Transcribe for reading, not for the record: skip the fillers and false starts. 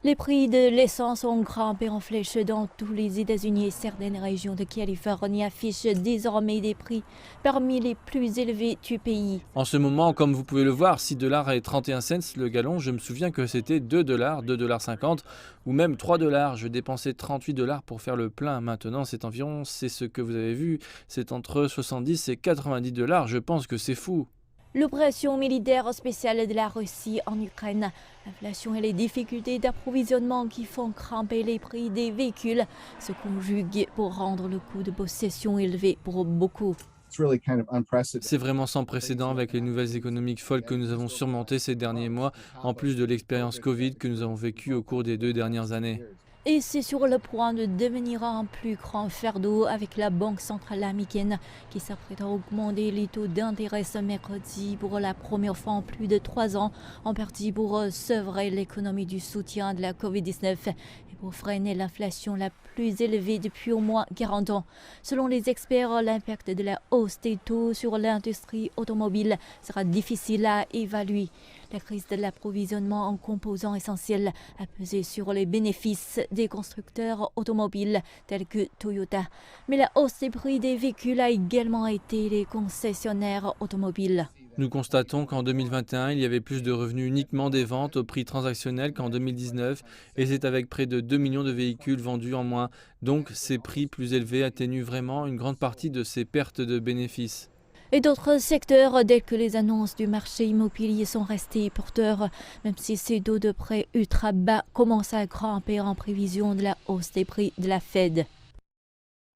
Les prix de l'essence ont grimpé en flèche dans tous les États-Unis et certaines régions de Californie affichent désormais des prix parmi les plus élevés du pays. En ce moment, comme vous pouvez le voir, 6 dollars et 31 cents le gallon. Je me souviens que c'était 2 dollars, 2,50 $ ou même 3 dollars. Je dépensais 38 dollars pour faire le plein. Maintenant, c'est ce que vous avez vu, c'est entre 70 et 90 dollars. Je pense que c'est fou. L'opération militaire spéciale de la Russie en Ukraine, l'inflation et les difficultés d'approvisionnement qui font grimper les prix des véhicules se conjuguent pour rendre le coût de possession élevé pour beaucoup. C'est vraiment sans précédent avec les nouvelles économiques folles que nous avons surmontées ces derniers mois, en plus de l'expérience Covid que nous avons vécue au cours des 2 dernières années. Et c'est sur le point de devenir un plus grand fardeau avec la Banque centrale américaine qui s'apprête à augmenter les taux d'intérêt ce mercredi pour la première fois en plus de 3 ans, en partie pour sevrer l'économie du soutien de la Covid-19 et pour freiner l'inflation la plus élevée depuis au moins 40 ans. Selon les experts, l'impact de la hausse des taux sur l'industrie automobile sera difficile à évaluer. La crise de l'approvisionnement en composants essentiels a pesé sur les bénéfices des constructeurs automobiles tels que Toyota. Mais la hausse des prix des véhicules a également été les concessionnaires automobiles. Nous constatons qu'en 2021, il y avait plus de revenus uniquement des ventes au prix transactionnel qu'en 2019 et c'est avec près de 2 millions de véhicules vendus en moins. Donc ces prix plus élevés atténuent vraiment une grande partie de ces pertes de bénéfices. Et d'autres secteurs, dès que les annonces du marché immobilier sont restés porteurs, même si ces taux de prêt ultra bas commencent à grimper en prévision de la hausse des prix de la Fed.